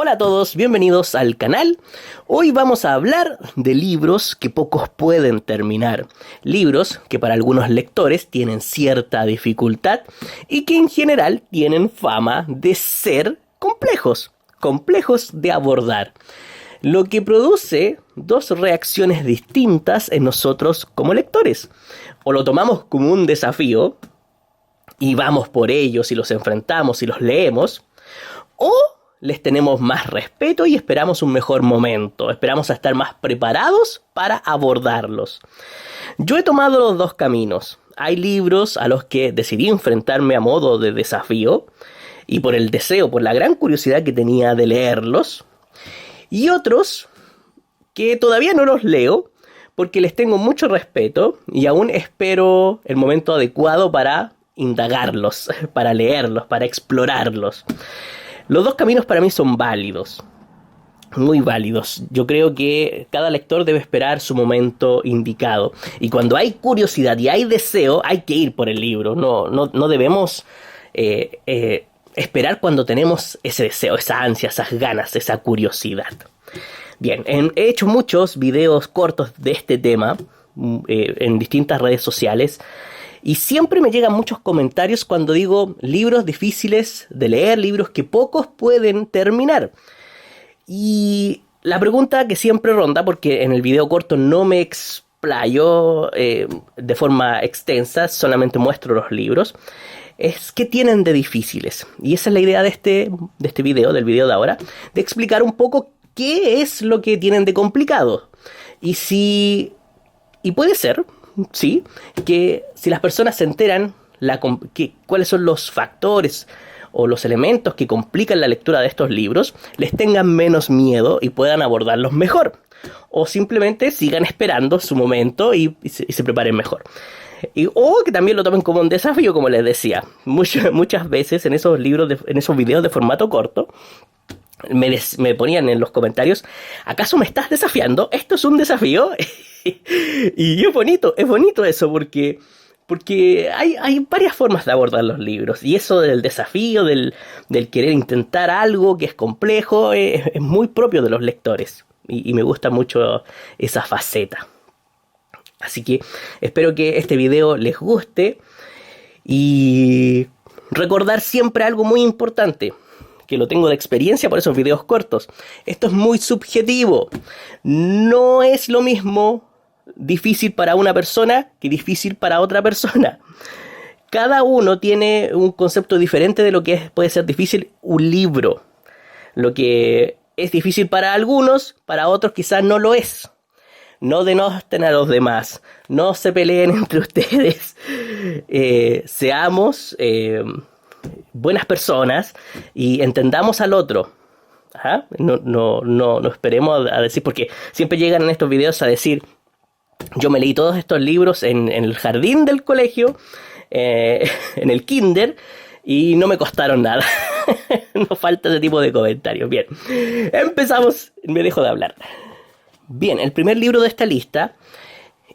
Hola a todos, bienvenidos al canal. Hoy vamos a hablar de libros que pocos pueden terminar. Libros que para algunos lectores tienen cierta dificultad y que en general tienen fama de ser complejos de abordar. Lo que produce dos reacciones distintas en nosotros como lectores. O lo tomamos como un desafío y vamos por ellos y los enfrentamos y los leemos, o les tenemos más respeto y esperamos un mejor momento, esperamos a estar más preparados para abordarlos. Yo he tomado los dos caminos. Hay libros a los que decidí enfrentarme a modo de desafío y por el deseo, por la gran curiosidad que tenía de leerlos, y otros que todavía no los leo porque les tengo mucho respeto y aún espero el momento adecuado para indagarlos, para leerlos, para explorarlos. Los dos caminos para mí son válidos, muy válidos. Yo creo que cada lector debe esperar su momento indicado. Y cuando hay curiosidad y hay deseo, hay que ir por el libro. No debemos esperar cuando tenemos ese deseo, esa ansia, esas ganas, esa curiosidad. Bien, he hecho muchos videos cortos de este tema en distintas redes sociales. Y siempre me llegan muchos comentarios cuando digo libros difíciles de leer, libros que pocos pueden terminar. Y la pregunta que siempre ronda, porque en el video corto no me explayo de forma extensa, solamente muestro los libros, es ¿qué tienen de difíciles? Y esa es la idea de este video, del video de ahora, de explicar un poco qué es lo que tienen de complicado. Y puede ser, sí, que si las personas se enteran cuáles son los factores o los elementos que complican la lectura de estos libros, les tengan menos miedo y puedan abordarlos mejor. O simplemente sigan esperando su momento y se preparen mejor. O que también lo tomen como un desafío, como les decía. Muchas veces en esos videos de formato corto, me ponían en los comentarios: ¿acaso me estás desafiando? ¿Esto es un desafío? Y es bonito eso, porque hay varias formas de abordar los libros. Y eso del desafío, del querer intentar algo que es complejo, es muy propio de los lectores. Y me gusta mucho esa faceta. Así que espero que este video les guste. Y recordar siempre algo muy importante, que lo tengo de experiencia por esos videos cortos. Esto es muy subjetivo. No es lo mismo difícil para una persona que difícil para otra persona. Cada uno tiene un concepto diferente de lo que puede ser difícil un libro. Lo que es difícil para algunos, para otros quizás no lo es. No denoten a los demás. No se peleen entre ustedes. Seamos buenas personas y entendamos al otro. ¿Ah? No esperemos a decir, porque siempre llegan en estos videos a decir: yo me leí todos estos libros en el jardín del colegio, en el kinder, y no me costaron nada. No falta ese tipo de comentarios. Bien, empezamos. Me dejo de hablar. Bien, el primer libro de esta lista,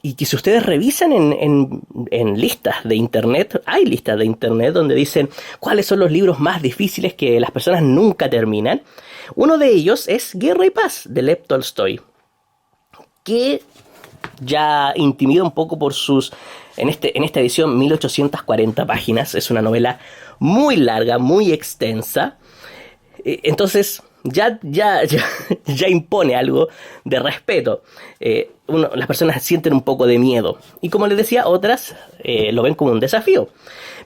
y que si ustedes revisan en listas de internet, hay listas de internet donde dicen cuáles son los libros más difíciles que las personas nunca terminan. Uno de ellos es Guerra y Paz, de Lev Tolstoy, que ya intimida un poco por en esta edición, 1840 páginas. Es una novela muy larga, muy extensa. Entonces ya impone algo de respeto. Las personas sienten un poco de miedo. Y como les decía, otras lo ven como un desafío.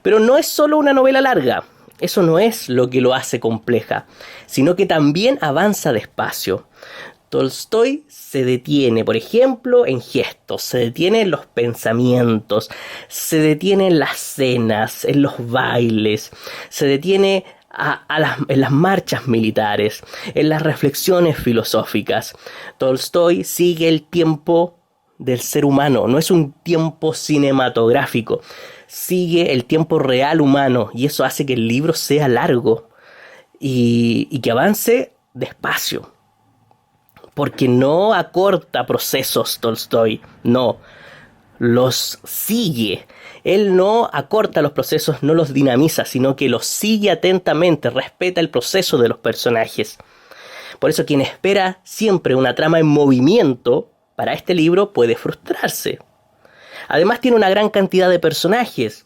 Pero no es solo una novela larga. Eso no es lo que lo hace compleja, sino que también avanza despacio. Tolstoy se detiene, por ejemplo, en gestos, se detiene en los pensamientos, se detiene en las cenas, en los bailes, se detiene en las marchas militares, en las reflexiones filosóficas. Tolstoy sigue el tiempo del ser humano, no es un tiempo cinematográfico, sigue el tiempo real humano, y eso hace que el libro sea largo y que avance despacio. Porque no acorta procesos Tolstoy, no, los sigue. Él no acorta los procesos, no los dinamiza, sino que los sigue atentamente, respeta el proceso de los personajes. Por eso quien espera siempre una trama en movimiento para este libro puede frustrarse. Además tiene una gran cantidad de personajes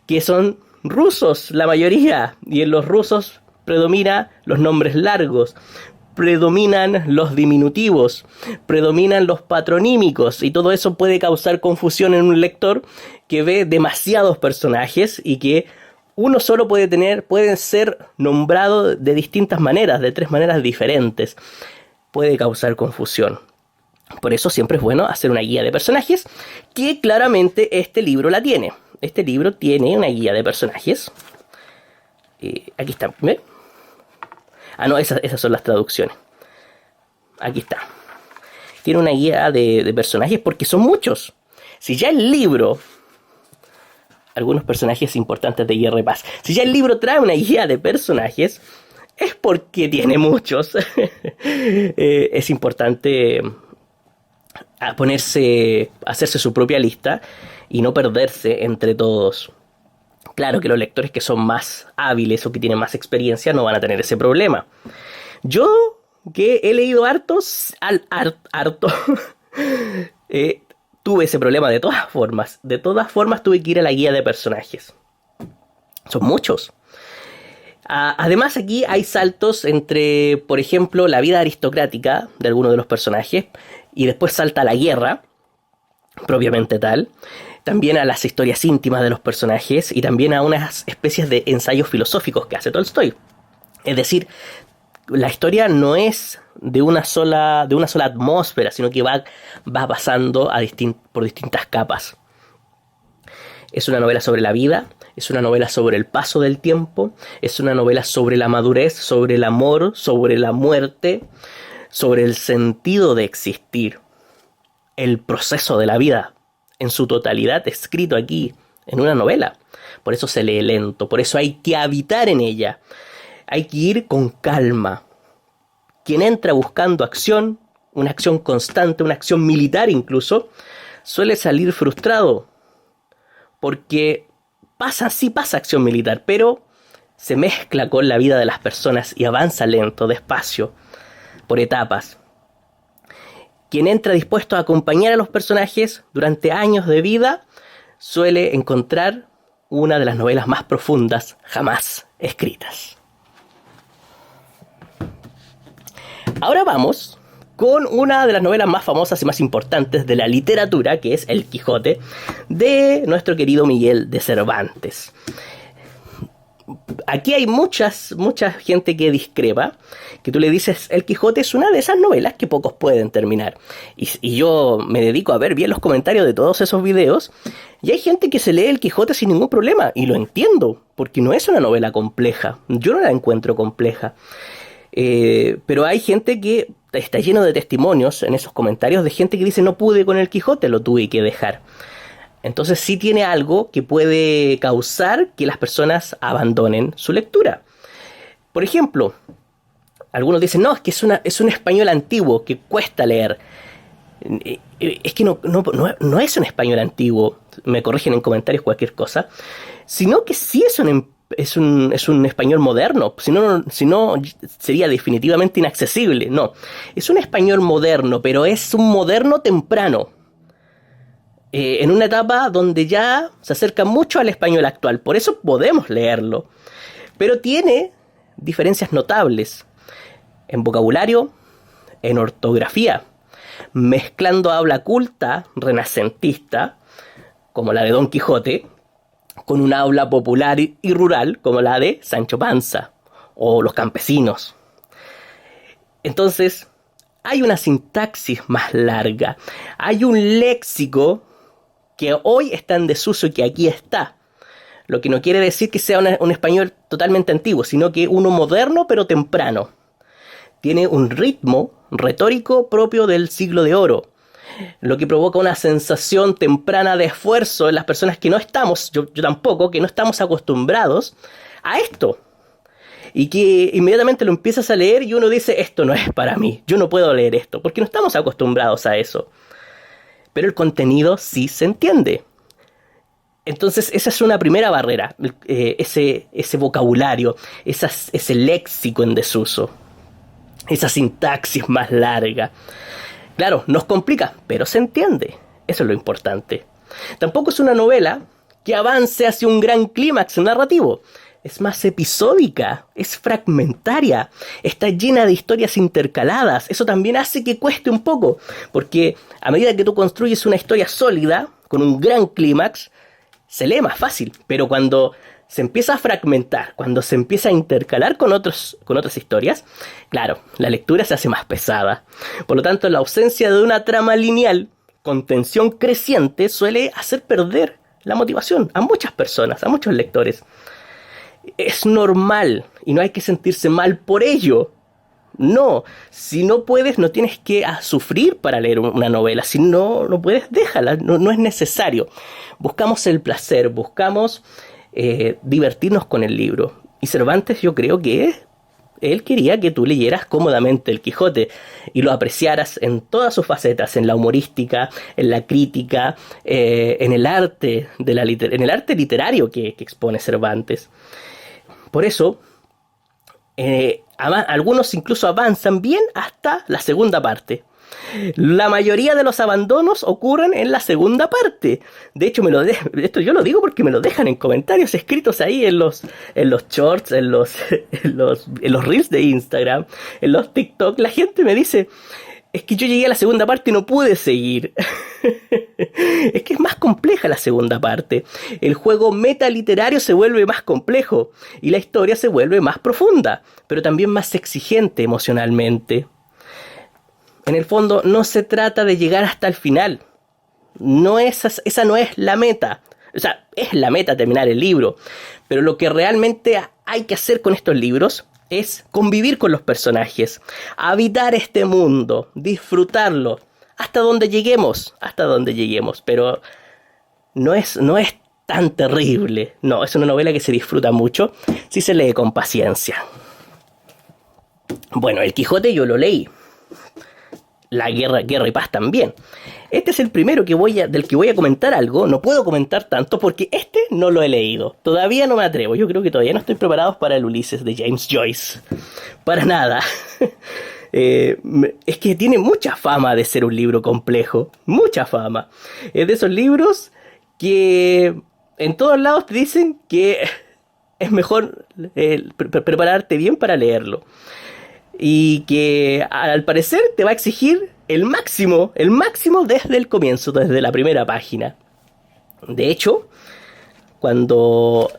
que son rusos, la mayoría, y en los rusos predominan los nombres largos, predominan los diminutivos, predominan los patronímicos, y todo eso puede causar confusión en un lector que ve demasiados personajes y que uno solo pueden ser nombrados de distintas maneras, de 3 maneras diferentes. Puede causar confusión. Por eso siempre es bueno hacer una guía de personajes, que claramente este libro la tiene. Este libro tiene una guía de personajes. Aquí está. ¿Ve? Ah, no, esas son las traducciones. Aquí está. Tiene una guía de personajes porque son muchos. Si ya el libro... Algunos personajes importantes de Guerra y Paz. Si ya el libro trae una guía de personajes, es porque tiene muchos. Es importante hacerse su propia lista y no perderse entre todos. Claro que los lectores que son más hábiles o que tienen más experiencia no van a tener ese problema. Yo, que he leído harto, tuve ese problema de todas formas. De todas formas tuve que ir a la guía de personajes. Son muchos. Además aquí hay saltos entre, por ejemplo, la vida aristocrática de alguno de los personajes, y después salta a la guerra, propiamente tal. También a las historias íntimas de los personajes, y también a unas especies de ensayos filosóficos que hace Tolstoy. Es decir, la historia no es de una sola atmósfera, sino que va pasando por distintas capas. Es una novela sobre la vida, es una novela sobre el paso del tiempo, es una novela sobre la madurez, sobre el amor, sobre la muerte, sobre el sentido de existir, el proceso de la vida en su totalidad escrito aquí en una novela. Por eso se lee lento, por eso hay que habitar en ella, hay que ir con calma. Quien entra buscando acción, una acción constante, una acción militar incluso, suele salir frustrado. Porque sí pasa acción militar, pero se mezcla con la vida de las personas y avanza lento, despacio, por etapas. Quien entra dispuesto a acompañar a los personajes durante años de vida, suele encontrar una de las novelas más profundas jamás escritas. Ahora vamos con una de las novelas más famosas y más importantes de la literatura, que es El Quijote, de nuestro querido Miguel de Cervantes. Aquí hay mucha gente que discrepa, que tú le dices, El Quijote es una de esas novelas que pocos pueden terminar. Y yo me dedico a ver bien los comentarios de todos esos videos, y hay gente que se lee El Quijote sin ningún problema, y lo entiendo, porque no es una novela compleja. Yo no la encuentro compleja. Pero hay gente que está lleno de testimonios en esos comentarios de gente que dice no pude con El Quijote, lo tuve que dejar. Entonces sí tiene algo que puede causar que las personas abandonen su lectura. Por ejemplo, algunos dicen no, es que es un español antiguo que cuesta leer. Es que no es un español antiguo, me corrigen en comentarios cualquier cosa, sino que sí es un español moderno, si no sería definitivamente inaccesible. No, es un español moderno, pero es un moderno temprano, en una etapa donde ya se acerca mucho al español actual, por eso podemos leerlo, pero tiene diferencias notables en vocabulario, en ortografía, mezclando habla culta renacentista, como la de Don Quijote, con una habla popular y rural como la de Sancho Panza o los campesinos. Entonces, hay una sintaxis más larga, hay un léxico que hoy está en desuso y que aquí está. Lo que no quiere decir que sea un español totalmente antiguo, sino que uno moderno pero temprano. Tiene un ritmo retórico propio del siglo de oro, lo que provoca una sensación temprana de esfuerzo en las personas que no estamos, yo tampoco, que no estamos acostumbrados a esto. Y que inmediatamente lo empiezas a leer y uno dice, esto no es para mí, yo no puedo leer esto, porque no estamos acostumbrados a eso. Pero el contenido sí se entiende. Entonces esa es una primera barrera, ese vocabulario, ese léxico en desuso. esa sintaxis más larga. Claro, nos complica, pero se entiende. Eso es lo importante. Tampoco es una novela que avance hacia un gran clímax narrativo. Es más episódica, es fragmentaria, está llena de historias intercaladas. Eso también hace que cueste un poco, porque a medida que tú construyes una historia sólida, con un gran clímax, se lee más fácil. Pero cuando se empieza a fragmentar, cuando se empieza a intercalar con otras historias, claro, la lectura se hace más pesada. Por lo tanto, la ausencia de una trama lineal con tensión creciente suele hacer perder la motivación a muchas personas, a muchos lectores. Es normal y no hay que sentirse mal por ello. No, si no puedes, no tienes que sufrir para leer una novela. Si no puedes, déjala, no es necesario. Buscamos el placer, buscamos divertirnos con el libro. Y Cervantes, yo creo que él quería que tú leyeras cómodamente el Quijote y lo apreciaras en todas sus facetas, en la humorística, en la crítica, en el arte en el arte literario que expone Cervantes. Por eso, algunos incluso avanzan bien hasta la segunda parte. La mayoría de los abandonos ocurren en la segunda parte. De hecho, esto yo lo digo porque me lo dejan en comentarios escritos ahí en los shorts, en los reels de Instagram, en los TikTok. La gente me dice, es que yo llegué a la segunda parte y no pude seguir. Es que es más compleja la segunda parte. El juego metaliterario se vuelve más complejo y la historia se vuelve más profunda, pero también más exigente emocionalmente. En el fondo no se trata de llegar hasta el final. Esa no es la meta. O sea, es la meta terminar el libro. Pero lo que realmente hay que hacer con estos libros es convivir con los personajes, habitar este mundo, disfrutarlo, hasta donde lleguemos. Pero no es tan terrible. No, es una novela que se disfruta mucho si se lee con paciencia. Bueno, El Quijote yo lo leí. La Guerra y Paz también. Este es el primero del que voy a comentar algo. No puedo comentar tanto porque este no lo he leído. Todavía no me atrevo. Yo creo que todavía no estoy preparado para el Ulises de James Joyce. Para nada. Es que tiene mucha fama de ser un libro complejo. Mucha fama. Es de esos libros que en todos lados te dicen que es mejor prepararte bien para leerlo. Y que al parecer te va a exigir el máximo desde el comienzo, desde la primera página. De hecho, cuando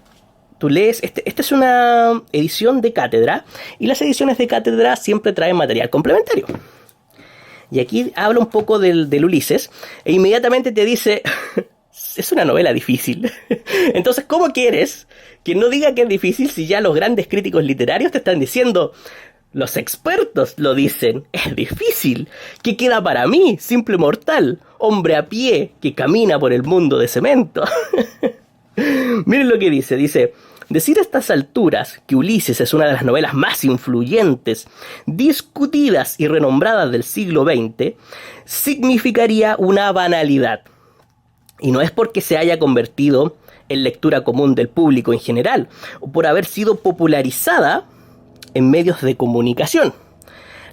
tú lees, esta es una edición de cátedra, y las ediciones de cátedra siempre traen material complementario. Y aquí habla un poco del Ulises, e inmediatamente te dice, es una novela difícil. Entonces, ¿cómo quieres que no diga que es difícil si ya los grandes críticos literarios te están diciendo... Los expertos lo dicen, es difícil. ¿Qué queda para mí, simple mortal, hombre a pie que camina por el mundo de cemento? Miren lo que dice, decir a estas alturas que Ulises es una de las novelas más influyentes, discutidas y renombradas del siglo XX, significaría una banalidad. Y no es porque se haya convertido en lectura común del público en general, o por haber sido popularizada en medios de comunicación.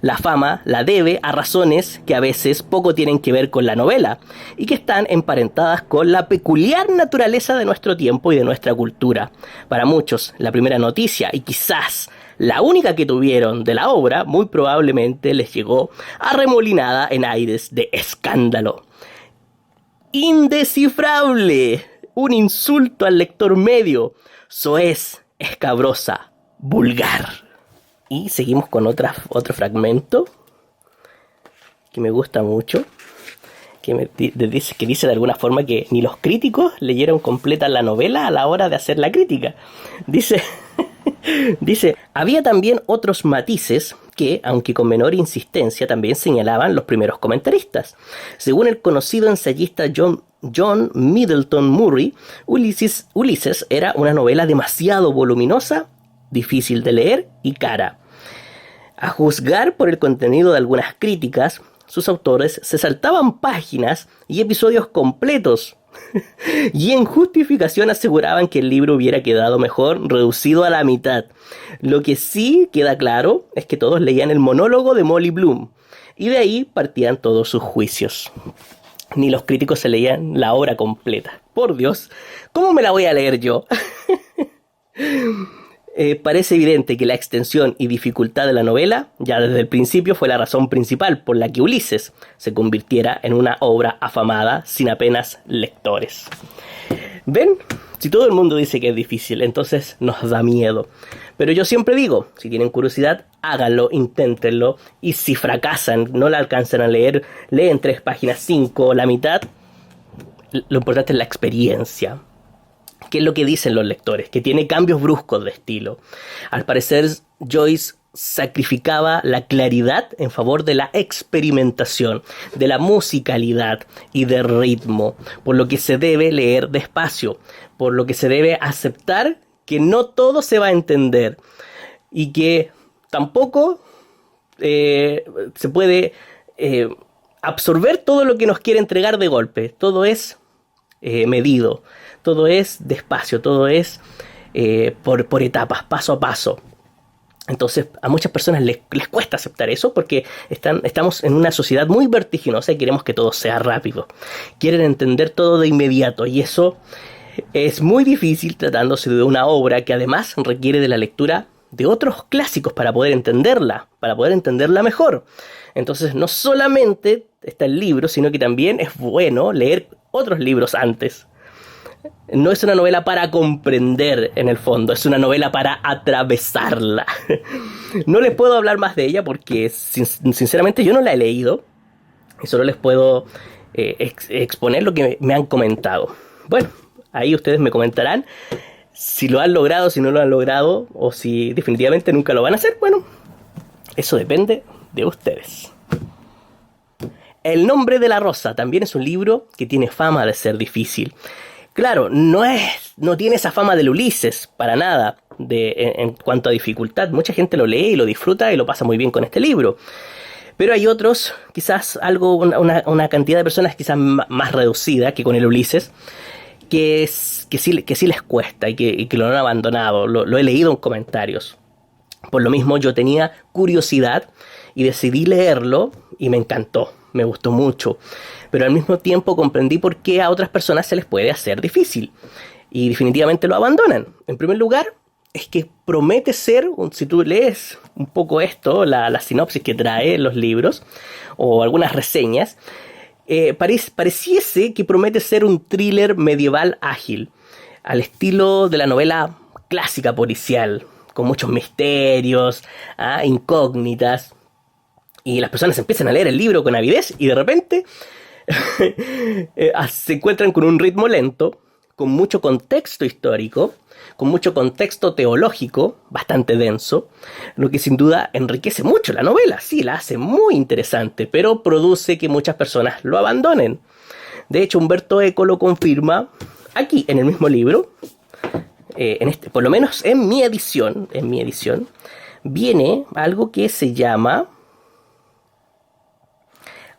La fama la debe a razones que a veces poco tienen que ver con la novela y que están emparentadas con la peculiar naturaleza de nuestro tiempo y de nuestra cultura. Para muchos, la primera noticia y quizás la única que tuvieron de la obra muy probablemente les llegó arremolinada en aires de escándalo. Indescifrable, un insulto al lector medio, soez, escabrosa, vulgar. Y seguimos con otro fragmento que me gusta mucho, que dice de alguna forma que ni los críticos leyeron completa la novela a la hora de hacer la crítica. Dice, había también otros matices que, aunque con menor insistencia, también señalaban los primeros comentaristas. Según el conocido ensayista John Middleton Murray, Ulises era una novela demasiado voluminosa, difícil de leer y cara. A juzgar por el contenido de algunas críticas, sus autores se saltaban páginas y episodios completos Y en justificación aseguraban que el libro hubiera quedado mejor reducido a la mitad. Lo que sí queda claro es que todos leían el monólogo de Molly Bloom, y de ahí partían todos sus juicios. Ni los críticos se leían la obra completa. Por Dios, ¿cómo me la voy a leer yo? Parece evidente que la extensión y dificultad de la novela ya desde el principio fue la razón principal por la que Ulises se convirtiera en una obra afamada sin apenas lectores. ¿Ven? Si todo el mundo dice que es difícil, entonces nos da miedo. Pero yo siempre digo, si tienen curiosidad, háganlo, inténtenlo, y si fracasan, no la alcanzan a leer, leen 3 páginas, 5, la mitad. Lo importante es la experiencia. ¿Qué es lo que dicen los lectores? Que tiene cambios bruscos de estilo. Al parecer, Joyce sacrificaba la claridad en favor de la experimentación, de la musicalidad y del ritmo, por lo que se debe leer despacio, por lo que se debe aceptar que no todo se va a entender y que tampoco se puede absorber todo lo que nos quiere entregar de golpe. Todo es medido, todo es despacio, todo es por etapas, paso a paso. Entonces a muchas personas les cuesta aceptar eso porque estamos en una sociedad muy vertiginosa y queremos que todo sea rápido. Quieren entender todo de inmediato, y eso es muy difícil tratándose de una obra que además requiere de la lectura de otros clásicos para poder entenderla mejor. Entonces no solamente está el libro, sino que también es bueno leer otros libros antes. No es una novela para comprender en el fondo, es una novela para atravesarla. No les puedo hablar más de ella porque sinceramente yo no la he leído y solo les puedo exponer lo que me han comentado. Bueno, ahí ustedes me comentarán si lo han logrado, si no lo han logrado, o si definitivamente nunca lo van a hacer. Bueno, eso depende de ustedes. El nombre de la rosa también es un libro que tiene fama de ser difícil. Claro, no tiene esa fama del Ulises, para nada, en cuanto a dificultad. Mucha gente lo lee y lo disfruta y lo pasa muy bien con este libro. Pero hay otros, quizás una cantidad de personas quizás más reducida que con el Ulises, que sí les cuesta y que lo han abandonado. Lo he leído en comentarios. Por lo mismo yo tenía curiosidad y decidí leerlo y me encantó, me gustó mucho. Pero al mismo tiempo comprendí por qué a otras personas se les puede hacer difícil y definitivamente lo abandonan. En primer lugar, es que promete ser, si tú lees un poco esto, la sinopsis que trae los libros o algunas reseñas, pareciese que promete ser un thriller medieval ágil, al estilo de la novela clásica policial, con muchos misterios, incógnitas, y las personas empiezan a leer el libro con avidez y de repente se encuentran con un ritmo lento, con mucho contexto histórico, con mucho contexto teológico, bastante denso, lo que sin duda enriquece mucho la novela, sí, la hace muy interesante, pero produce que muchas personas lo abandonen. De hecho, Umberto Eco lo confirma aquí, en el mismo libro, por lo menos en mi edición, viene algo que se llama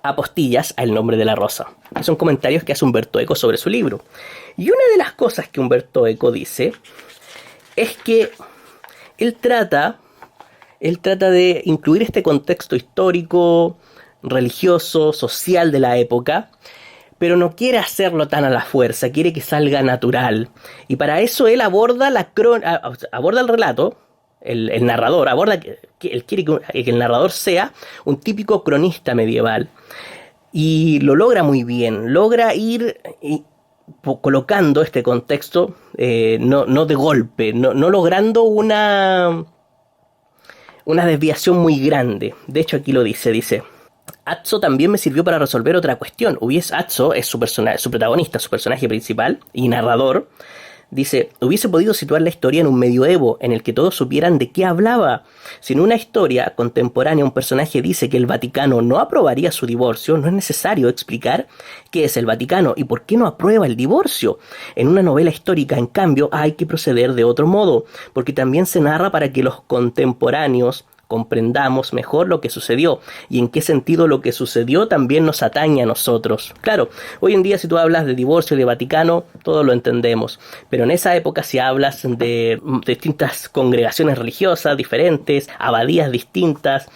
apostillas al nombre de la rosa, que son comentarios que hace Umberto Eco sobre su libro. Y una de las cosas que Umberto Eco dice es que él trata de incluir este contexto histórico, religioso, social de la época, pero no quiere hacerlo tan a la fuerza, quiere que salga natural. Y para eso él aborda el relato, el narrador, él quiere que el narrador sea un típico cronista medieval. Y lo logra muy bien, logra ir colocando este contexto, no de golpe, no logrando una desviación muy grande. De hecho aquí lo dice: Atso también me sirvió para resolver otra cuestión. Atso es su protagonista, su personaje principal y narrador. Dice, hubiese podido situar la historia en un medioevo en el que todos supieran de qué hablaba. Si en una historia contemporánea un personaje dice que el Vaticano no aprobaría su divorcio, no es necesario explicar qué es el Vaticano y por qué no aprueba el divorcio. En una novela histórica, en cambio, hay que proceder de otro modo, porque también se narra para que los contemporáneos comprendamos mejor lo que sucedió y en qué sentido lo que sucedió también nos atañe a nosotros. Claro, hoy en día si tú hablas de divorcio y de Vaticano, todo lo entendemos, pero en esa época si hablas de distintas congregaciones religiosas diferentes, abadías distintas,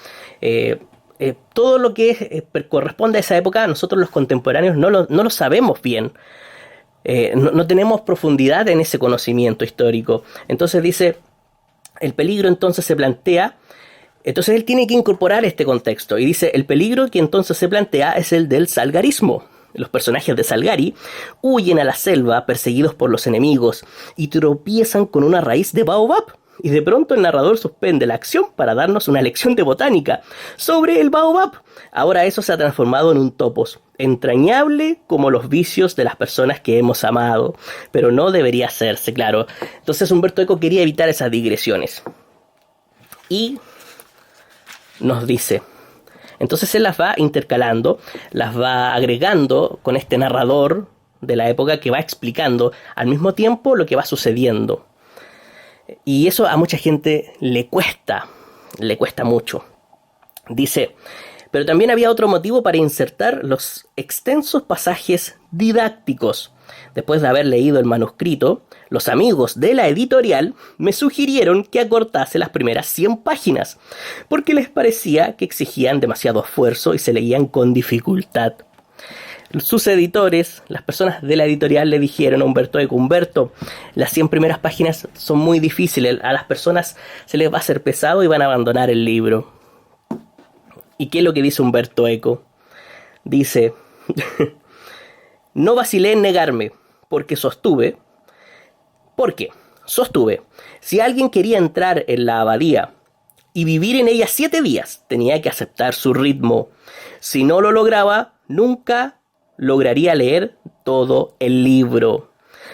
todo lo que corresponde a esa época, nosotros los contemporáneos no lo sabemos bien. No tenemos profundidad en ese conocimiento histórico. Entonces dice, el peligro entonces se plantea. Entonces él tiene que incorporar este contexto y dice, el peligro que entonces se plantea es el del salgarismo. Los personajes de Salgari huyen a la selva perseguidos por los enemigos y tropiezan con una raíz de baobab. Y de pronto el narrador suspende la acción para darnos una lección de botánica sobre el baobab. Ahora eso se ha transformado en un topos, entrañable como los vicios de las personas que hemos amado. Pero no debería hacerse, claro. Entonces Umberto Eco quería evitar esas digresiones. Y nos dice, entonces él las va intercalando, las va agregando con este narrador de la época que va explicando al mismo tiempo lo que va sucediendo. Y eso a mucha gente le cuesta mucho. Dice, pero también había otro motivo para insertar los extensos pasajes didácticos. Después de haber leído el manuscrito, los amigos de la editorial me sugirieron que acortase las primeras 100 páginas, porque les parecía que exigían demasiado esfuerzo y se leían con dificultad. Sus editores, las personas de la editorial le dijeron a Umberto Eco, Humberto, las 100 primeras páginas son muy difíciles, a las personas se les va a hacer pesado y van a abandonar el libro. ¿Y qué es lo que dice Umberto Eco? Dice, no vacilé en negarme, porque sostuve, si alguien quería entrar en la abadía y vivir en ella 7 días, tenía que aceptar su ritmo. Si no lo lograba, nunca lograría leer todo el libro.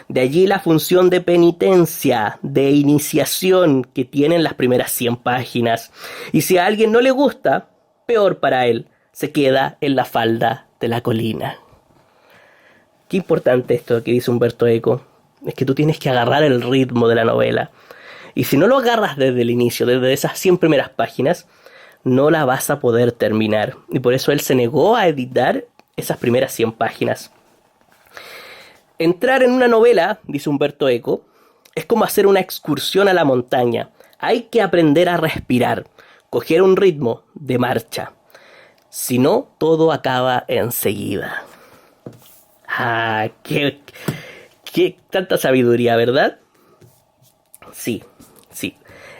De allí la función de penitencia, de iniciación que tienen las primeras 100 páginas. Y si a alguien no le gusta, peor para él, se queda en la falda de la colina. Qué importante esto que dice Umberto Eco. Es que tú tienes que agarrar el ritmo de la novela. Y si no lo agarras desde el inicio, desde esas 100 primeras páginas, no la vas a poder terminar. Y por eso él se negó a editar esas primeras 100 páginas. Entrar en una novela, dice Umberto Eco, es como hacer una excursión a la montaña. Hay que aprender a respirar, coger un ritmo de marcha. Si no, todo acaba enseguida. Qué tanta sabiduría, ¿verdad? Sí.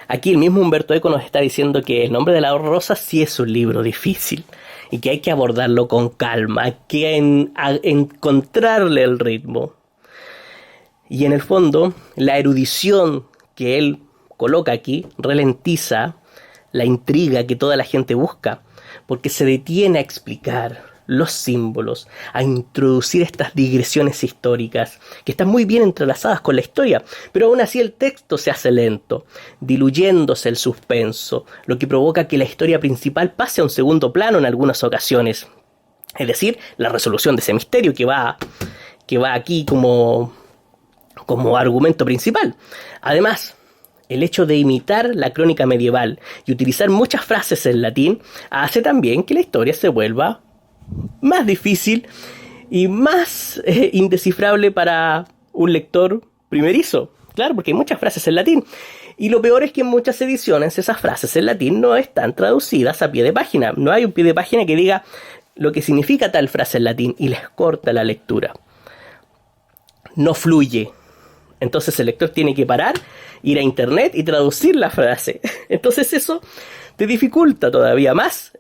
Aquí el mismo Umberto Eco nos está diciendo que El nombre de la rosa sí es un libro difícil y que hay que abordarlo con calma, hay que encontrarle el ritmo. Y en el fondo, la erudición que él coloca aquí ralentiza la intriga que toda la gente busca, porque se detiene a explicar los símbolos, a introducir estas digresiones históricas que están muy bien entrelazadas con la historia, pero aún así el texto se hace lento, diluyéndose el suspenso, lo que provoca que la historia principal pase a un segundo plano en algunas ocasiones. Es decir, la resolución de ese misterio que va aquí como argumento principal. Además, el hecho de imitar la crónica medieval y utilizar muchas frases en latín hace también que la historia se vuelva más difícil y más indescifrable para un lector primerizo. Claro, porque hay muchas frases en latín. Y lo peor es que en muchas ediciones esas frases en latín no están traducidas a pie de página. No hay un pie de página que diga lo que significa tal frase en latín y les corta la lectura. No fluye. Entonces el lector tiene que parar, ir a internet y traducir la frase. Entonces eso te dificulta todavía más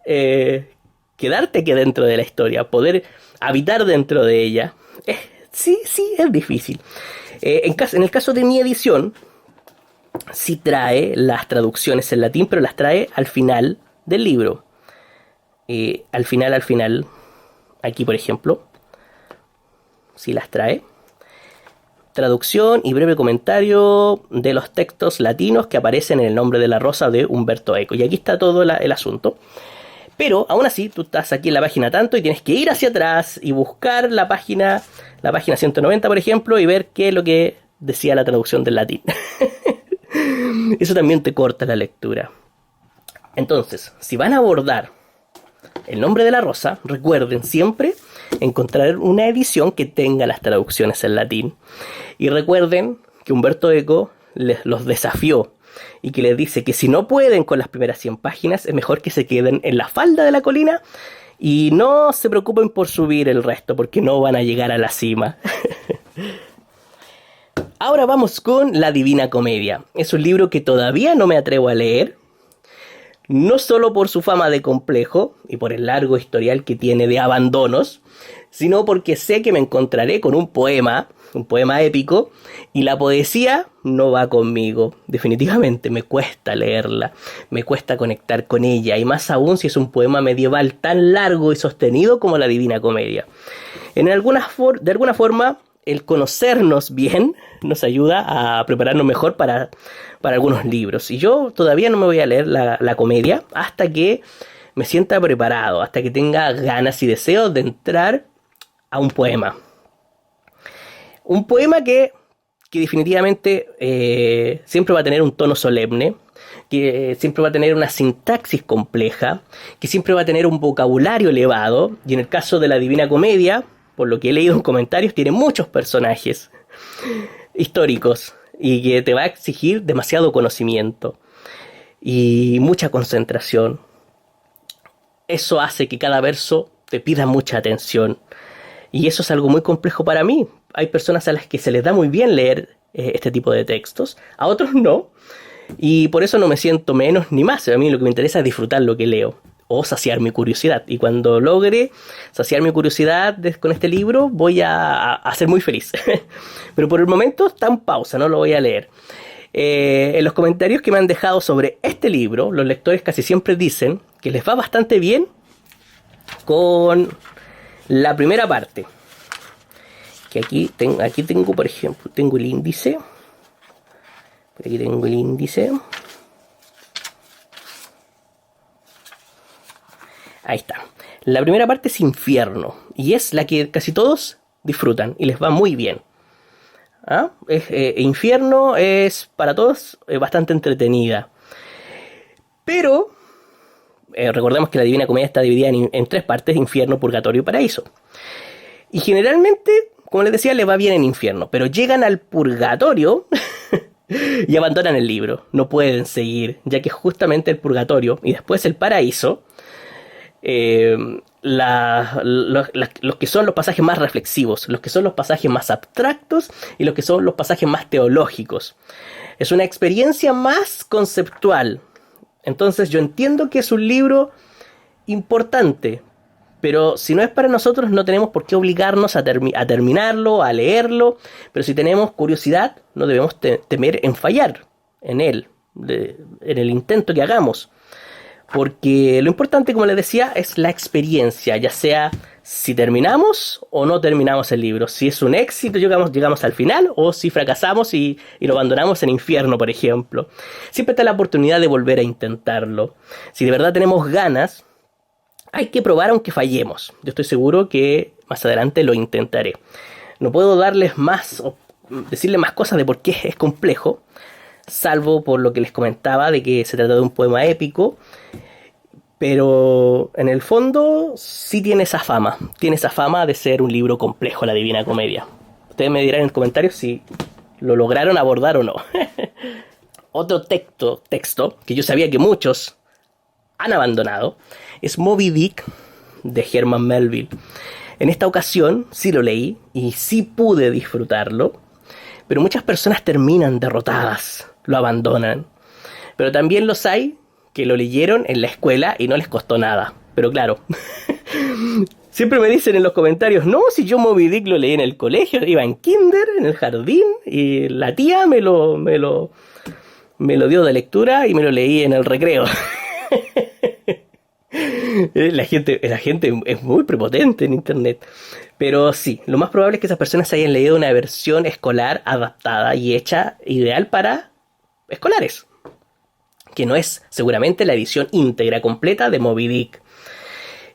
quedarte aquí dentro de la historia, poder habitar dentro de ella. Sí, es difícil. En el caso de mi edición, sí trae las traducciones en latín, pero las trae al final del libro. Al final, aquí por ejemplo, sí las trae. Traducción y breve comentario de los textos latinos que aparecen en El nombre de la rosa de Umberto Eco. Y aquí está todo el asunto. Pero aún así, tú estás aquí en la página tanto y tienes que ir hacia atrás y buscar la página 190, por ejemplo, y ver qué es lo que decía la traducción del latín. Eso también te corta la lectura. Entonces, si van a abordar El nombre de la rosa, recuerden siempre encontrar una edición que tenga las traducciones en latín. Y recuerden que Humberto Eco los desafió y que les dice que si no pueden con las primeras 100 páginas, es mejor que se queden en la falda de la colina y no se preocupen por subir el resto, porque no van a llegar a la cima. Ahora vamos con La Divina Comedia. Es un libro que todavía no me atrevo a leer, no solo por su fama de complejo y por el largo historial que tiene de abandonos, sino porque sé que me encontraré con un poema épico, y la poesía no va conmigo. Definitivamente me cuesta leerla, me cuesta conectar con ella, y más aún si es un poema medieval tan largo y sostenido como La Divina Comedia. De alguna forma, el conocernos bien nos ayuda a prepararnos mejor para algunos libros. Y yo todavía no me voy a leer la comedia hasta que me sienta preparado, hasta que tenga ganas y deseos de entrar a un poema. Un poema que definitivamente siempre va a tener un tono solemne, que siempre va a tener una sintaxis compleja, que siempre va a tener un vocabulario elevado, y en el caso de La Divina Comedia, por lo que he leído en comentarios, tiene muchos personajes históricos y que te va a exigir demasiado conocimiento y mucha concentración. Eso hace que cada verso te pida mucha atención, y eso es algo muy complejo para mí. Hay personas a las que se les da muy bien leer este tipo de textos, a otros no, y por eso no me siento menos ni más. A mí lo que me interesa es disfrutar lo que leo o saciar mi curiosidad, y cuando logre saciar mi curiosidad con este libro voy a ser muy feliz. Pero por el momento está en pausa, no lo voy a leer. En los comentarios que me han dejado sobre este libro, los lectores casi siempre dicen que les va bastante bien con la primera parte. Que aquí tengo, por ejemplo, tengo el índice. Por aquí tengo el índice. Ahí está. La primera parte es Infierno, y es la que casi todos disfrutan y les va muy bien. Infierno es para todos bastante entretenida. Pero recordemos que la Divina Comedia está dividida en 3 partes: Infierno, Purgatorio y Paraíso. Y generalmente, como les decía, les va bien en Infierno, pero llegan al Purgatorio y abandonan el libro. No pueden seguir, ya que justamente el Purgatorio y después el Paraíso, los que son los pasajes más reflexivos, los que son los pasajes más abstractos y los que son los pasajes más teológicos. Es una experiencia más conceptual. Entonces yo entiendo que es un libro importante, pero si no es para nosotros, no tenemos por qué obligarnos a terminarlo, a leerlo. Pero si tenemos curiosidad, no debemos temer en fallar en él, en el intento que hagamos. Porque lo importante, como les decía, es la experiencia, ya sea si terminamos o no terminamos el libro, si es un éxito, llegamos al final, o si fracasamos y lo abandonamos en Infierno, por ejemplo. Siempre está la oportunidad de volver a intentarlo. Si de verdad tenemos ganas, hay que probar aunque fallemos. Yo estoy seguro que más adelante lo intentaré. No puedo darles más o decirles más cosas de por qué es complejo, salvo por lo que les comentaba de que se trata de un poema épico, pero en el fondo sí tiene esa fama de ser un libro complejo, La Divina Comedia. Ustedes me dirán en comentarios si lo lograron abordar o no. Otro texto que yo sabía que muchos han abandonado es Moby Dick, de Herman Melville. En esta ocasión sí lo leí y sí pude disfrutarlo, pero muchas personas terminan derrotadas, lo abandonan. Pero también los hay que lo leyeron en la escuela y no les costó nada. Pero claro, siempre me dicen en los comentarios: no, si yo Moby Dick lo leí en el colegio, iba en kinder, en el jardín, y la tía me lo dio de lectura y me lo leí en el recreo. La gente es muy prepotente en internet. Pero sí, lo más probable es que esas personas hayan leído una versión escolar adaptada y hecha ideal para escolares, que no es seguramente la edición íntegra completa de Moby Dick,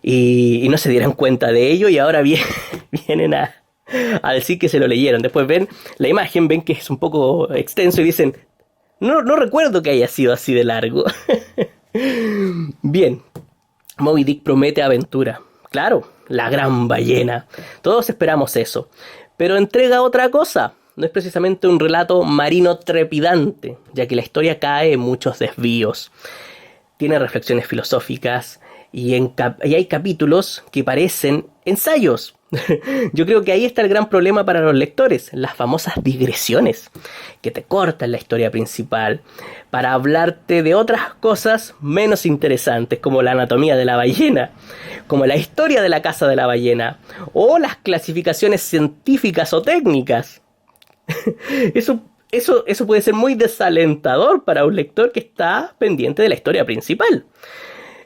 y no se dieran cuenta de ello, y ahora vienen a decir que se lo leyeron. Después ven la imagen, ven que es un poco extenso y dicen: no recuerdo que haya sido así de largo. Bien, Moby Dick promete aventura. Claro, la gran ballena. Todos esperamos eso. Pero entrega otra cosa. No es precisamente un relato marino trepidante, ya que la historia cae en muchos desvíos. Tiene reflexiones filosóficas y hay capítulos que parecen ensayos. Yo creo que ahí está el gran problema para los lectores, las famosas digresiones, que te cortan la historia principal para hablarte de otras cosas menos interesantes, como la anatomía de la ballena, como la historia de la caza de la ballena, o las clasificaciones científicas o técnicas. Eso puede ser muy desalentador para un lector que está pendiente de la historia principal.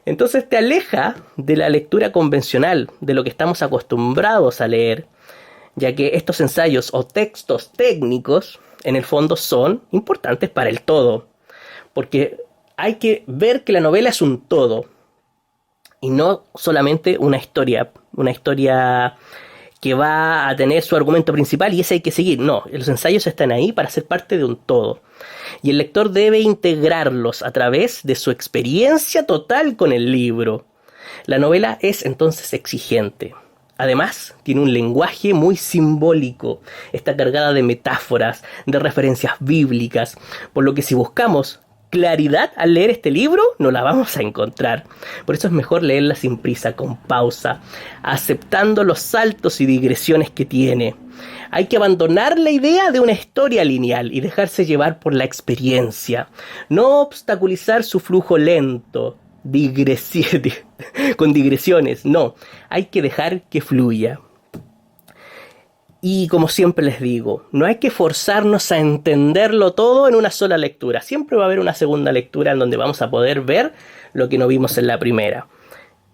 Entonces te aleja de la lectura convencional, de lo que estamos acostumbrados a leer, ya que estos ensayos o textos técnicos en el fondo son importantes para el todo, porque hay que ver que la novela es un todo y no solamente una historia que va a tener su argumento principal y ese hay que seguir. No, los ensayos están ahí para ser parte de un todo. Y el lector debe integrarlos a través de su experiencia total con el libro. La novela es entonces exigente. Además, tiene un lenguaje muy simbólico. Está cargada de metáforas, de referencias bíblicas, por lo que si buscamos claridad al leer este libro, no la vamos a encontrar. Por eso es mejor leerla sin prisa, con pausa, aceptando los saltos y digresiones que tiene. Hay que abandonar la idea de una historia lineal y dejarse llevar por la experiencia. No obstaculizar su flujo lento, con digresiones. No, hay que dejar que fluya. Y como siempre les digo, no hay que forzarnos a entenderlo todo en una sola lectura. Siempre va a haber una segunda lectura en donde vamos a poder ver lo que no vimos en la primera.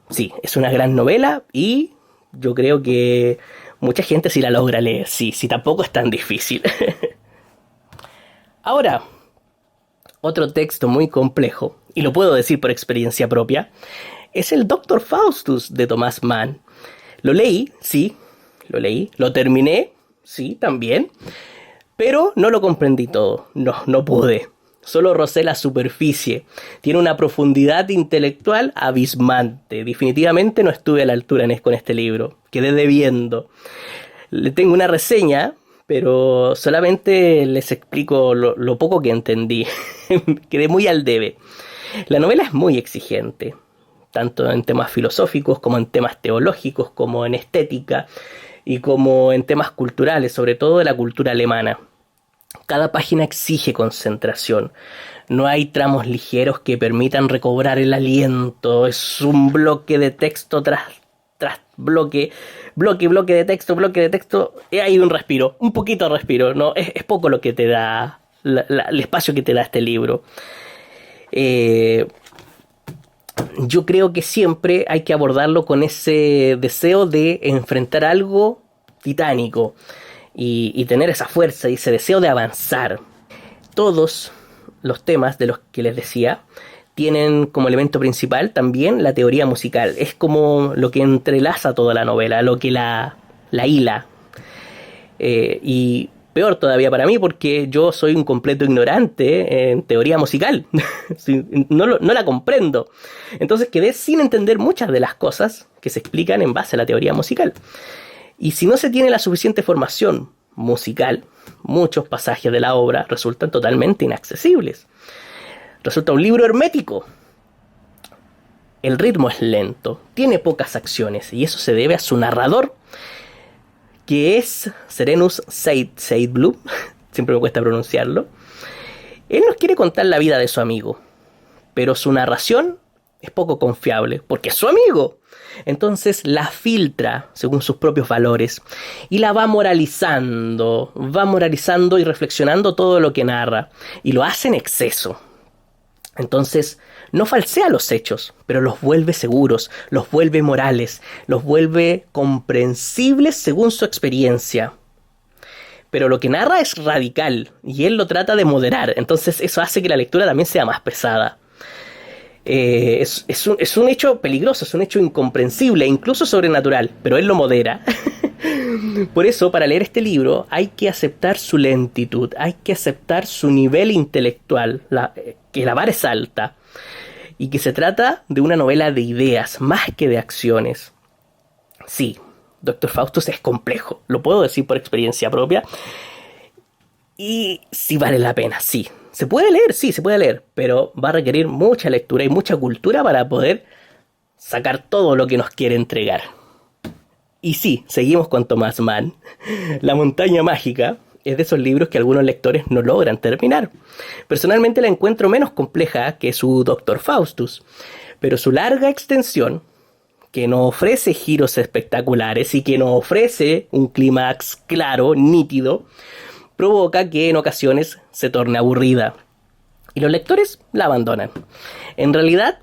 Sí, es una gran novela y yo creo que mucha gente sí la logra leer. Sí, tampoco es tan difícil. Ahora, otro texto muy complejo, y lo puedo decir por experiencia propia, es el Dr. Faustus de Thomas Mann. Lo leí, sí. Lo terminé, sí, también, pero no lo comprendí todo, no pude, solo rocé la superficie, tiene una profundidad intelectual abismante, definitivamente no estuve a la altura con este libro, quedé debiendo. Le tengo una reseña, pero solamente les explico lo poco que entendí, quedé muy al debe. La novela es muy exigente, tanto en temas filosóficos como en temas teológicos, como en estética, y como en temas culturales, sobre todo de la cultura alemana. Cada página exige concentración. No hay tramos ligeros que permitan recobrar el aliento. Es un bloque de texto tras bloque de texto. Y hay un respiro, un poquito de respiro. No, es poco lo que te da, el espacio que te da este libro. Yo creo que siempre hay que abordarlo con ese deseo de enfrentar algo titánico y tener esa fuerza y ese deseo de avanzar. Todos los temas de los que les decía tienen como elemento principal también la teoría musical. Es como lo que entrelaza toda la novela, lo que la hila. Y peor todavía para mí porque yo soy un completo ignorante en teoría musical. No la comprendo. Entonces quedé sin entender muchas de las cosas que se explican en base a la teoría musical. Y si no se tiene la suficiente formación musical, muchos pasajes de la obra resultan totalmente inaccesibles. Resulta un libro hermético. El ritmo es lento, tiene pocas acciones y eso se debe a su narrador, que es Serenus Seidenbluh, siempre me cuesta pronunciarlo. Él nos quiere contar la vida de su amigo, pero su narración es poco confiable, porque es su amigo. Entonces la filtra según sus propios valores y la va moralizando y reflexionando todo lo que narra, y lo hace en exceso. Entonces no falsea los hechos, pero los vuelve seguros, los vuelve morales, los vuelve comprensibles según su experiencia. Pero lo que narra es radical y él lo trata de moderar, entonces eso hace que la lectura también sea más pesada. Es un hecho peligroso, es un hecho incomprensible, incluso sobrenatural, pero él lo modera. Por eso, para leer este libro hay que aceptar su lentitud, hay que aceptar su nivel intelectual, que la vara es alta. y que se trata de una novela de ideas más que de acciones. Sí, Doctor Faustus es complejo, lo puedo decir por experiencia propia, y sí vale la pena, sí. Se puede leer, sí, se puede leer, pero va a requerir mucha lectura y mucha cultura para poder sacar todo lo que nos quiere entregar. Y sí, seguimos con Thomas Mann. La montaña mágica es de esos libros que algunos lectores no logran terminar. Personalmente la encuentro menos compleja que su Doctor Faustus, pero su larga extensión, que nos ofrece giros espectaculares y que nos ofrece un clímax claro, nítido, provoca que en ocasiones se torne aburrida. Y los lectores la abandonan. En realidad,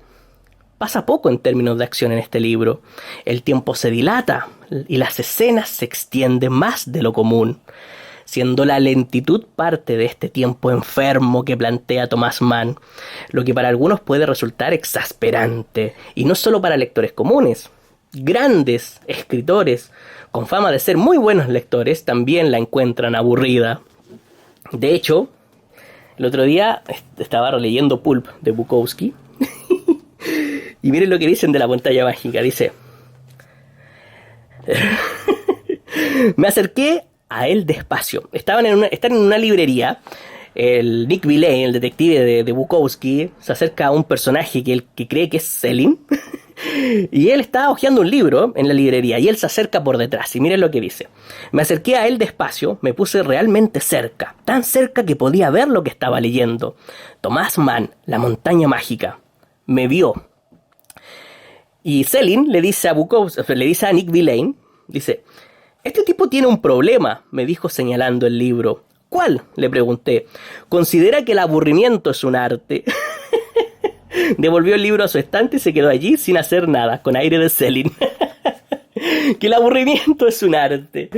pasa poco en términos de acción en este libro. El tiempo se dilata y las escenas se extienden más de lo común, siendo la lentitud parte de este tiempo enfermo que plantea Thomas Mann, lo que para algunos puede resultar exasperante, y no solo para lectores comunes. Grandes escritores con fama de ser muy buenos lectores también la encuentran aburrida. De hecho, el otro día estaba releyendo Pulp de Bukowski y miren lo que dicen de la montaña mágica. Dice: me acerqué a él despacio. Están en una librería. El Nick Villain, el detective de Bukowski, se acerca a un personaje que cree que es Selin. Y él está hojeando un libro en la librería y él se acerca por detrás y miren lo que dice: me acerqué a él despacio, me puse realmente cerca, tan cerca que podía ver lo que estaba leyendo. Thomas Mann, La montaña mágica. Me vio. Y Selin le dice a Bukowski, le dice a Nick Villain, dice: este tipo tiene un problema, me dijo señalando el libro. ¿Cuál?, le pregunté. ¿Considera que el aburrimiento es un arte? Devolvió el libro a su estante y se quedó allí sin hacer nada, con aire de Selin. Que el aburrimiento es un arte.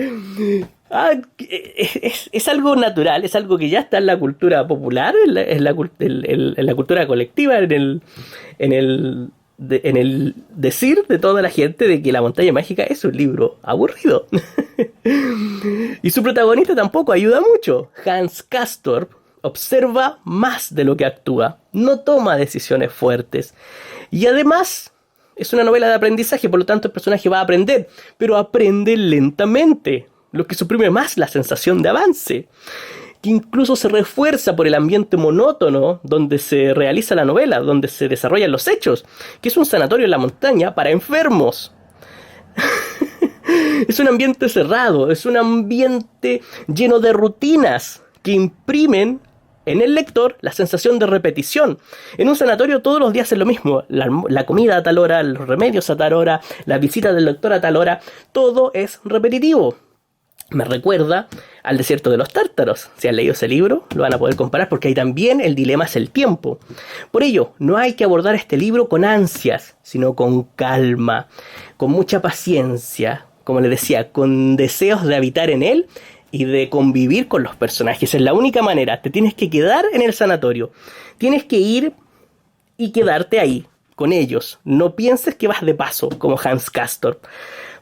Es algo natural, es algo que ya está en la cultura popular, en la cultura colectiva, en el decir de toda la gente de que La montaña mágica es un libro aburrido. Y su protagonista tampoco ayuda mucho. Hans Castorp observa más de lo que actúa, no toma decisiones fuertes. Y además es una novela de aprendizaje, por lo tanto el personaje va a aprender, pero aprende lentamente, lo que suprime más la sensación de avance, que incluso se refuerza por el ambiente monótono donde se realiza la novela, donde se desarrollan los hechos, que es un sanatorio en la montaña para enfermos. Es un ambiente cerrado, es un ambiente lleno de rutinas que imprimen en el lector la sensación de repetición. En un sanatorio todos los días es lo mismo. La comida a tal hora, los remedios a tal hora, la visita del doctor a tal hora. Todo es repetitivo. Me recuerda al desierto de los tártaros. Si han leído ese libro, lo van a poder comparar porque ahí también el dilema es el tiempo. Por ello, no hay que abordar este libro con ansias, sino con calma, con mucha paciencia, como les decía, con deseos de habitar en él y de convivir con los personajes. Es la única manera. Te tienes que quedar en el sanatorio. Tienes que ir y quedarte ahí, con ellos. No pienses que vas de paso, como Hans Castorp.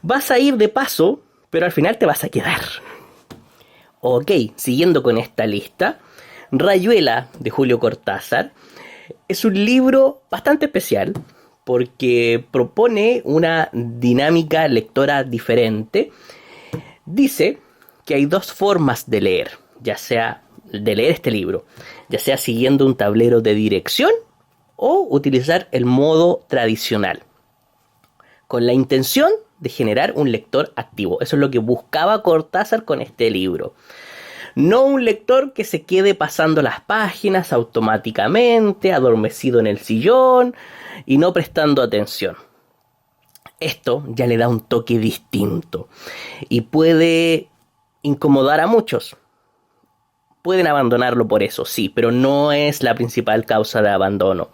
Vas a ir de paso, pero al final te vas a quedar. Ok, siguiendo con esta lista. Rayuela, de Julio Cortázar, es un libro bastante especial porque propone una dinámica lectora diferente. Dice que hay dos formas de leer, ya sea de leer este libro, ya sea siguiendo un tablero de dirección o utilizar el modo tradicional, con la intención de generar un lector activo. Eso es lo que buscaba Cortázar con este libro. No un lector que se quede pasando las páginas automáticamente, adormecido en el sillón y no prestando atención. Esto ya le da un toque distinto y puede incomodar a muchos. Pueden abandonarlo por eso, sí, pero no es la principal causa de abandono.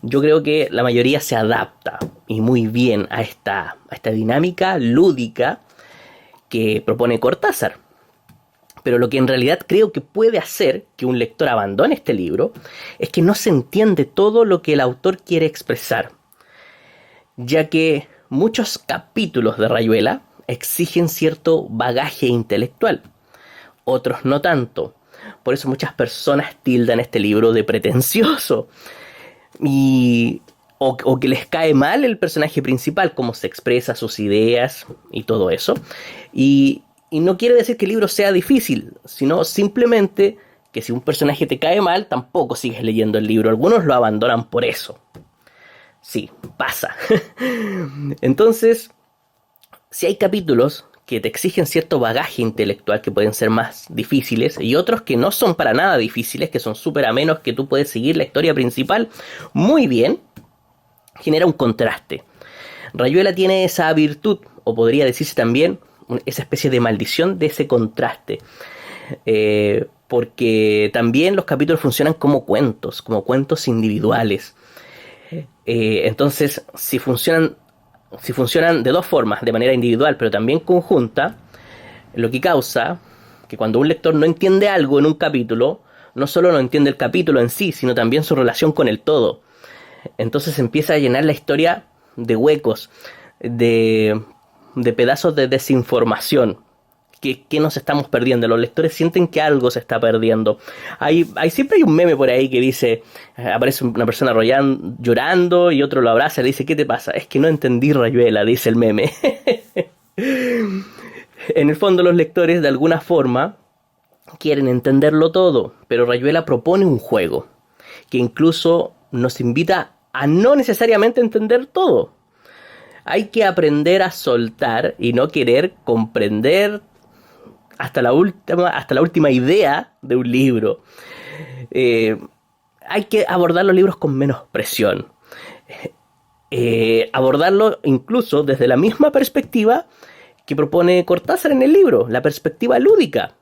Yo creo que la mayoría se adapta y muy bien a esta dinámica lúdica que propone Cortázar. Pero lo que en realidad creo que puede hacer que un lector abandone este libro es que no se entiende todo lo que el autor quiere expresar, ya que muchos capítulos de Rayuela exigen cierto bagaje intelectual, otros no tanto. Por eso muchas personas tildan este libro de pretencioso. Y o que les cae mal el personaje principal, cómo se expresa, sus ideas y todo eso. Y no quiere decir que el libro sea difícil, sino simplemente que si un personaje te cae mal, tampoco sigues leyendo el libro. Algunos lo abandonan por eso. Sí, pasa. Entonces, si hay capítulos que te exigen cierto bagaje intelectual que pueden ser más difíciles y otros que no son para nada difíciles, que son súper amenos, que tú puedes seguir la historia principal muy bien, genera un contraste. Rayuela tiene esa virtud, o podría decirse también esa especie de maldición de ese contraste. Porque también los capítulos funcionan como cuentos individuales. Entonces, si funcionan de dos formas, de manera individual, pero también conjunta, lo que causa que cuando un lector no entiende algo en un capítulo, no solo no entiende el capítulo en sí, sino también su relación con el todo. Entonces empieza a llenar la historia de huecos, de pedazos de desinformación. ¿Qué nos estamos perdiendo? Los lectores sienten que algo se está perdiendo. Siempre hay un meme por ahí que dice, aparece una persona llorando y otro lo abraza y le dice, ¿qué te pasa? Es que no entendí, Rayuela, dice el meme. En el fondo los lectores de alguna forma quieren entenderlo todo, pero Rayuela propone un juego que incluso nos invita a no necesariamente entender todo. Hay que aprender a soltar y no querer comprender hasta la última idea de un libro. Hay que abordar los libros con menos presión. Abordarlo incluso desde la misma perspectiva que propone Cortázar en el libro, la perspectiva lúdica.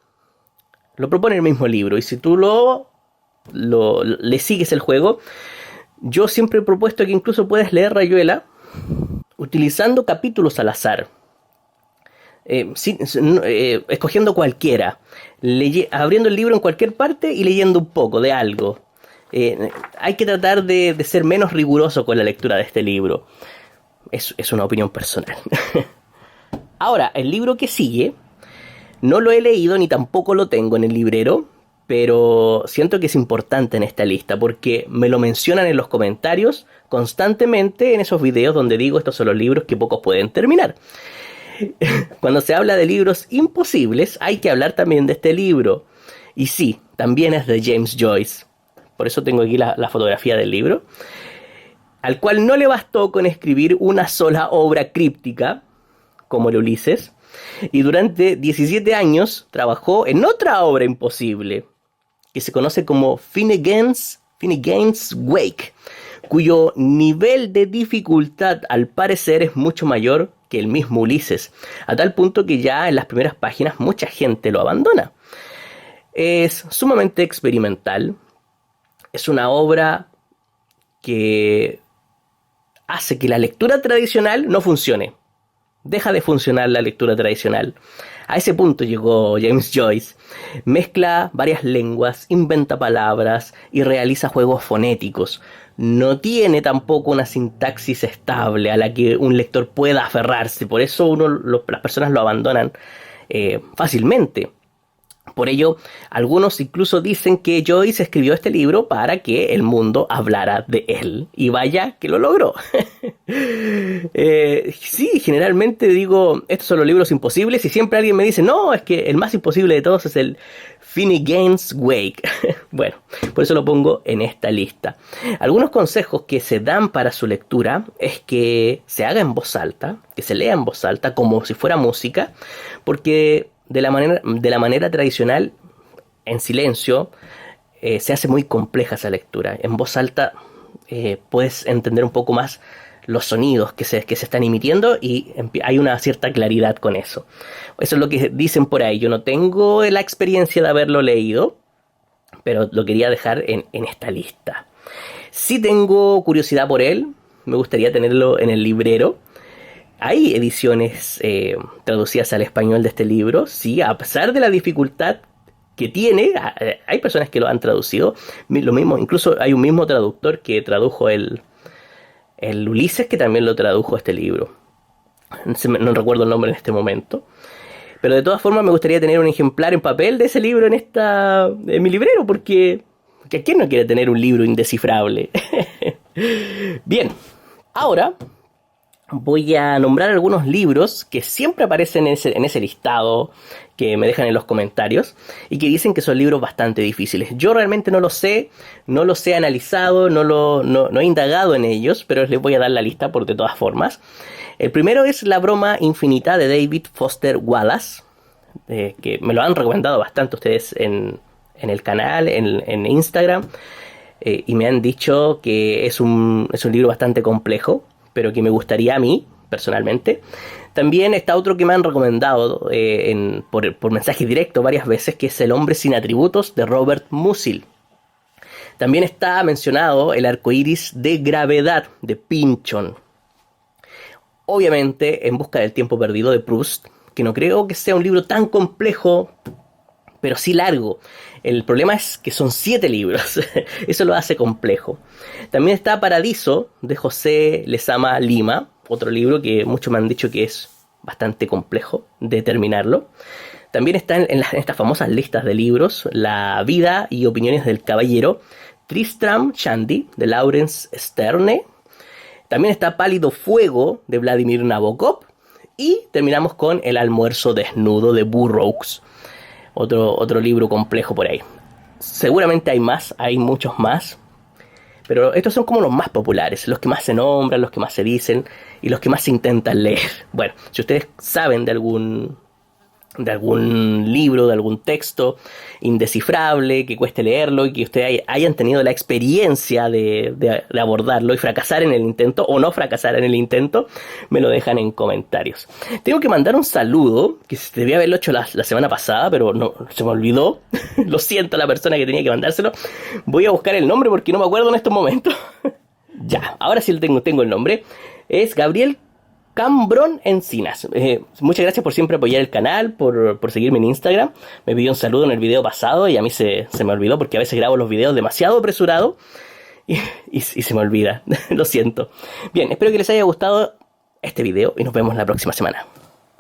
Lo propone el mismo libro, y si tú le sigues el juego, yo siempre he propuesto que incluso puedes leer Rayuela utilizando capítulos al azar. Escogiendo cualquiera, abriendo el libro en cualquier parte y leyendo un poco de algo. Hay que tratar de ser menos riguroso con la lectura de este libro. Es una opinión personal. Ahora, el libro que sigue no lo he leído ni tampoco lo tengo en el librero, pero siento que es importante en esta lista porque me lo mencionan en los comentarios constantemente en esos videos donde digo estos son los libros que pocos pueden terminar. Cuando se habla de libros imposibles, hay que hablar también de este libro. Y sí, también es de James Joyce. Por eso tengo aquí la fotografía del libro. Al cual no le bastó con escribir una sola obra críptica, como el Ulises. Y durante 17 años trabajó en otra obra imposible, que se conoce como Finnegan's Wake, cuyo nivel de dificultad al parecer es mucho mayor que el mismo Ulises, a tal punto que ya en las primeras páginas mucha gente lo abandona. Es sumamente experimental, es una obra que hace que la lectura tradicional no funcione. Deja de funcionar la lectura tradicional. A ese punto llegó James Joyce. Mezcla varias lenguas, inventa palabras y realiza juegos fonéticos. No tiene tampoco una sintaxis estable a la que un lector pueda aferrarse. Por eso las personas lo abandonan fácilmente. Por ello, algunos incluso dicen que Joyce escribió este libro para que el mundo hablara de él. Y vaya que lo logró. Sí, generalmente digo, estos son los libros imposibles y siempre alguien me dice, no, es que el más imposible de todos es el Finnegan's Wake. Bueno, por eso lo pongo en esta lista. Algunos consejos que se dan para su lectura es que se haga en voz alta, que se lea en voz alta como si fuera música, porque de la manera tradicional, en silencio, se hace muy compleja esa lectura. En voz alta puedes entender un poco más los sonidos que se están emitiendo y hay una cierta claridad con eso. Eso es lo que dicen por ahí. Yo no tengo la experiencia de haberlo leído, pero lo quería dejar en esta lista. Sí tengo curiosidad por él, me gustaría tenerlo en el librero. Hay ediciones traducidas al español de este libro, sí, a pesar de la dificultad que tiene, hay personas que lo han traducido. Lo mismo, incluso hay un mismo traductor que tradujo el Ulises, que también lo tradujo este libro. No recuerdo el nombre en este momento. Pero de todas formas me gustaría tener un ejemplar en papel de ese libro en mi librero, porque ¿quién no quiere tener un libro indescifrable? Bien, ahora voy a nombrar algunos libros que siempre aparecen en ese listado que me dejan en los comentarios y que dicen que son libros bastante difíciles. Yo realmente no los he analizado, no he indagado en ellos, pero les voy a dar la lista de todas formas. El primero es La broma infinita de David Foster Wallace, que me lo han recomendado bastante ustedes en el canal, en Instagram, y me han dicho que es un libro bastante complejo, pero que me gustaría a mí, personalmente. También está otro que me han recomendado por mensaje directo varias veces, que es El hombre sin atributos, de Robert Musil. También está mencionado El arco iris de gravedad, de Pynchon. Obviamente, En busca del tiempo perdido, de Proust, que no creo que sea un libro tan complejo, pero sí largo. El problema es que son 7 libros. Eso lo hace complejo. También está Paradiso, de José Lezama Lima. Otro libro que muchos me han dicho que es bastante complejo de terminarlo. También está en estas famosas listas de libros La vida y opiniones del caballero, Tristram Shandy, de Laurence Sterne. También está Pálido fuego, de Vladimir Nabokov. Y terminamos con El almuerzo desnudo, de Burroughs. Otro libro complejo por ahí. Seguramente hay más, hay muchos más. Pero estos son como los más populares, los que más se nombran, los que más se dicen y los que más se intentan leer. Bueno, si ustedes saben de algún libro, de algún texto indescifrable, que cueste leerlo y que ustedes hayan tenido la experiencia de abordarlo y fracasar en el intento o no fracasar en el intento, me lo dejan en comentarios. Tengo que mandar un saludo, que debía haberlo hecho la semana pasada, pero no, se me olvidó. Lo siento a la persona que tenía que mandárselo. Voy a buscar el nombre porque no me acuerdo en estos momentos. Ya, ahora sí tengo el nombre. Es Gabriel Cambrón Encinas. Muchas gracias por siempre apoyar el canal, por seguirme en Instagram. Me pidió un saludo en el video pasado y a mí se me olvidó porque a veces grabo los videos demasiado apresurado y se me olvida. Lo siento. Bien, espero que les haya gustado este video y nos vemos la próxima semana.